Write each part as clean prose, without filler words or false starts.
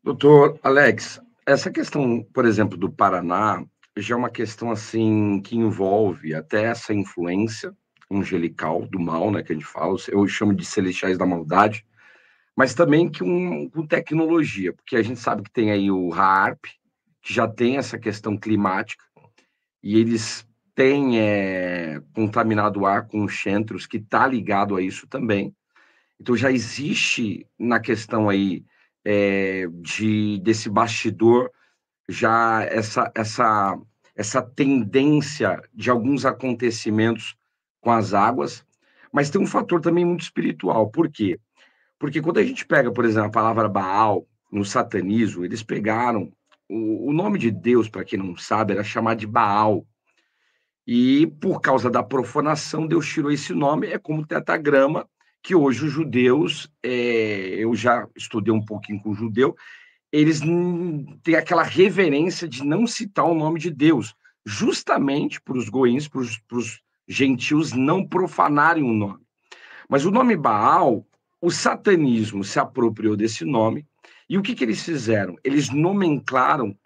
Doutor Alex, essa questão, por exemplo, do Paraná, já é uma questão assim que envolve até essa influência angelical do mal, né, que a gente fala, eu chamo de celestiais da maldade, mas também com tecnologia, porque a gente sabe que tem aí o HAARP, que já tem essa questão climática, e eles têm contaminado o ar com o Chemtrails, que está ligado a isso também. Então já existe na questão aí desse bastidor já essa tendência de alguns acontecimentos com as águas, mas tem um fator também muito espiritual. Por quê? Porque quando a gente pega, por exemplo, a palavra Baal no satanismo, eles pegaram o nome de Deus, para quem não sabe, era chamado de Baal. E por causa da profanação, Deus tirou esse nome, é como o tetagrama, que hoje os judeus, eu já estudei um pouquinho com o judeu, eles têm aquela reverência de não citar o nome de Deus, justamente para os goins, para os gentios não profanarem o nome. Mas o nome Baal, o satanismo se apropriou desse nome, e o que eles fizeram? Eles nomenclaram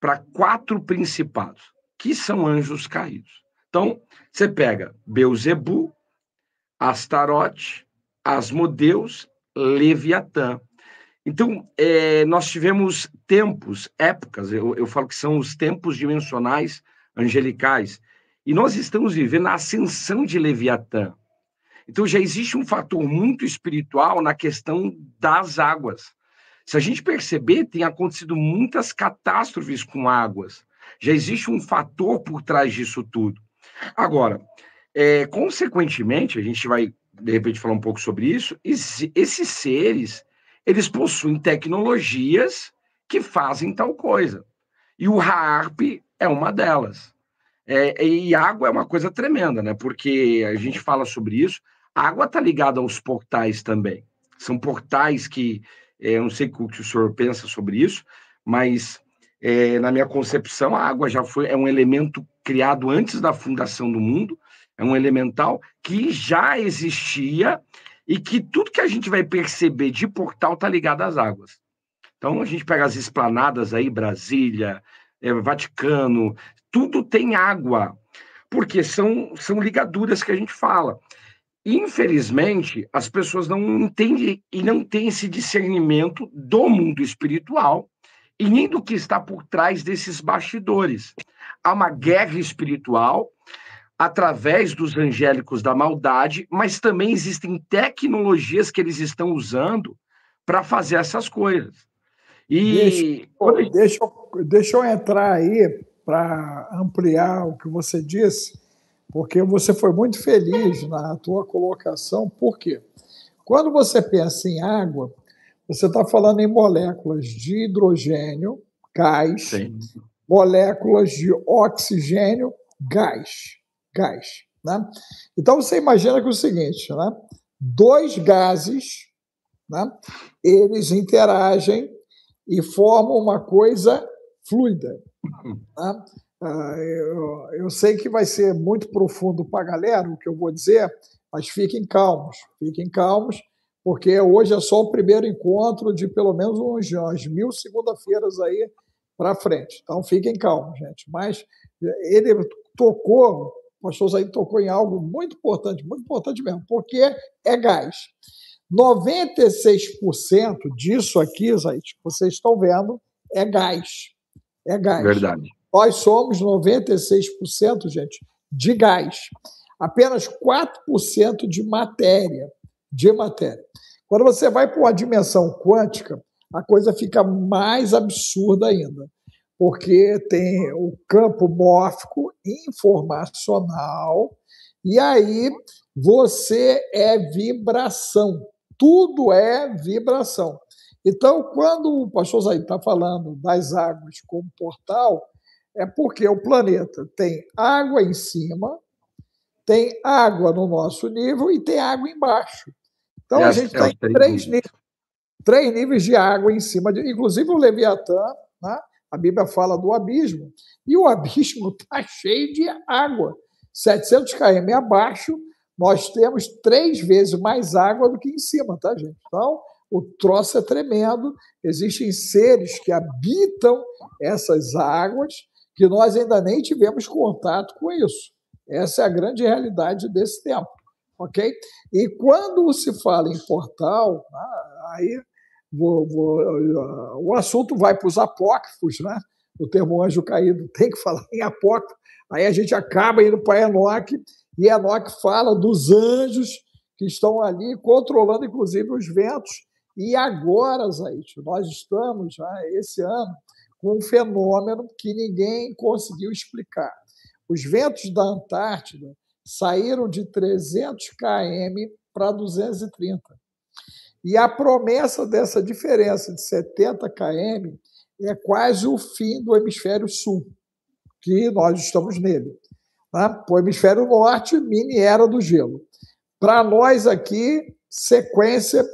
para 4 principados, que são anjos caídos. Então, você pega Beuzebu, Astarote, Asmodeus, Leviatã. Então, nós tivemos tempos, épocas, eu falo que são os tempos dimensionais angelicais, e nós estamos vivendo a ascensão de Leviatã. Então, já existe um fator muito espiritual na questão das águas. Se a gente perceber, tem acontecido muitas catástrofes com águas. Já existe um fator por trás disso tudo. Agora, consequentemente, a gente vai, de repente, falar um pouco sobre isso, esses seres, eles possuem tecnologias que fazem tal coisa. E o HAARP é uma delas. E água é uma coisa tremenda, né? Porque a gente fala sobre isso, a água está ligada aos portais também. São portais que, eu não sei o que o senhor pensa sobre isso, mas na minha concepção, a água é um elemento criado antes da fundação do mundo, é um elemental que já existia e que tudo que a gente vai perceber de portal está ligado às águas. Então, a gente pega as esplanadas aí, Brasília, Vaticano, tudo tem água, porque são ligaduras que a gente fala. Infelizmente, as pessoas não entendem e não têm esse discernimento do mundo espiritual e nem do que está por trás desses bastidores. Há uma guerra espiritual através dos angélicos da maldade, mas também existem tecnologias que eles estão usando para fazer essas coisas. E deixa eu entrar aí para ampliar o que você disse, porque você foi muito feliz na tua colocação. Por quê? Quando você pensa em água, você está falando em moléculas de hidrogênio, gás, sim, moléculas de oxigênio, gás. Né? Então, você imagina que é o seguinte, né? 2 gases, né? Eles interagem e formam uma coisa fluida. Né? Eu sei que vai ser muito profundo para a galera o que eu vou dizer, mas fiquem calmos, porque hoje é só o primeiro encontro de pelo menos umas 1000 segunda-feiras aí para frente. Então fiquem calmos, gente. Mas ele tocou, o pastor Zaid tocou em algo muito importante mesmo, porque é gás. 96% disso aqui, Zaid, que vocês estão vendo, é gás. É gás. Verdade. Nós somos 96%, gente, de gás. Apenas 4% de matéria. Quando você vai para uma dimensão quântica, a coisa fica mais absurda ainda, porque tem o campo mórfico informacional, e aí você é vibração. Tudo é vibração. Então, quando o pastor Zaid está falando das águas como portal, é porque o planeta tem água em cima, tem água no nosso nível e tem água embaixo. Então, a gente tem 3 níveis de água em cima, inclusive o Leviatã, né? A Bíblia fala do abismo, e o abismo está cheio de água. 700 km abaixo, nós temos 3 vezes mais água do que em cima, tá, gente? Então, o troço é tremendo. Existem seres que habitam essas águas que nós ainda nem tivemos contato com isso. Essa é a grande realidade desse tempo, ok? E quando se fala em portal, aí o assunto vai para os apócrifos, né? O termo anjo caído tem que falar em apócrifo, aí a gente acaba indo para Enoque, e Enoque fala dos anjos que estão ali controlando, inclusive, os ventos. E agora, Zaite, nós estamos, já esse ano, com um fenômeno que ninguém conseguiu explicar. Os ventos da Antártida saíram de 300 km para 230. E a promessa dessa diferença de 70 km é quase o fim do hemisfério sul, que nós estamos nele. Tá? O hemisfério norte, mini era do gelo. Para nós aqui, sequência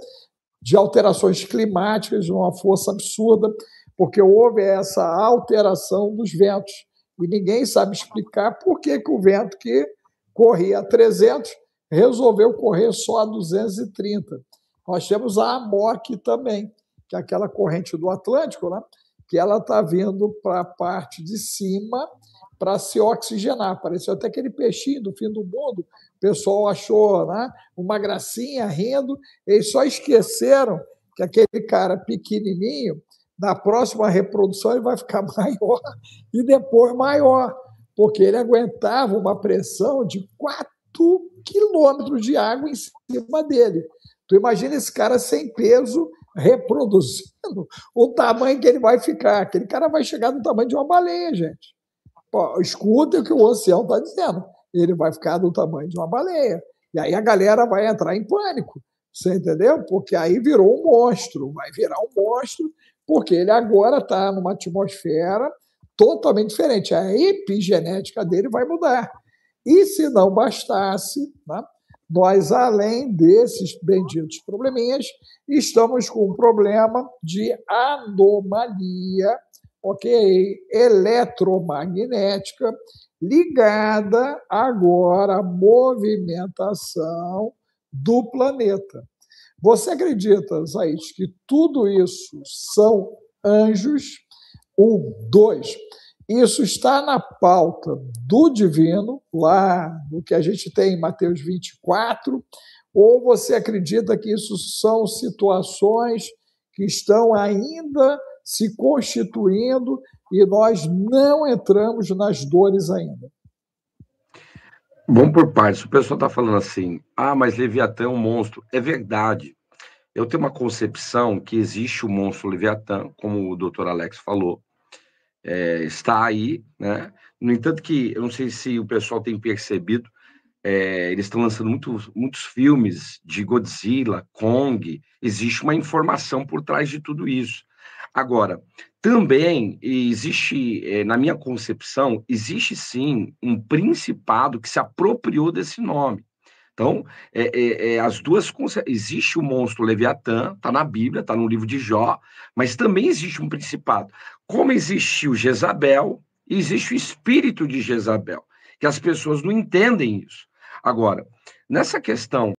de alterações climáticas de uma força absurda, porque houve essa alteração dos ventos. E ninguém sabe explicar por que o vento que corria a 300 resolveu correr só a 230. Nós temos a AMOC também, que é aquela corrente do Atlântico, né? Que ela está vindo para a parte de cima para se oxigenar. Pareceu até aquele peixinho do fim do mundo. O pessoal achou, né, uma gracinha, rindo. Eles só esqueceram que aquele cara pequenininho, na próxima reprodução, ele vai ficar maior e depois maior, porque ele aguentava uma pressão de 4 quilômetros de água em cima dele. Tu imagina esse cara sem peso, reproduzindo o tamanho que ele vai ficar. Aquele cara vai chegar no tamanho de uma baleia, gente. Pô, escuta o que o ancião está dizendo. Ele vai ficar do tamanho de uma baleia. E aí a galera vai entrar em pânico. Você entendeu? Porque aí virou um monstro. Vai virar um monstro, porque ele agora está numa atmosfera totalmente diferente. A epigenética dele vai mudar. E se não bastasse, né, nós, além desses benditos probleminhas, estamos com um problema de anomalia, ok, eletromagnética, ligada agora à movimentação do planeta. Você acredita, Zaid, que tudo isso são anjos? 1, 2. Isso está na pauta do divino, lá no que a gente tem em Mateus 24, ou você acredita que isso são situações que estão ainda se constituindo e nós não entramos nas dores ainda? Vamos por partes. O pessoal está falando assim, mas Leviatã é um monstro. É verdade. Eu tenho uma concepção que existe o monstro Leviatã, como o doutor Alex falou, está aí, né? No entanto que, eu não sei se o pessoal tem percebido, eles estão lançando muitos filmes de Godzilla, Kong, existe uma informação por trás de tudo isso. Agora, também existe, na minha concepção, existe sim um principado que se apropriou desse nome. Então, as duas... Existe o monstro Leviatã, está na Bíblia, está no livro de Jó, mas também existe um principado. Como existiu Jezabel, existe o espírito de Jezabel, que as pessoas não entendem isso. Agora, nessa questão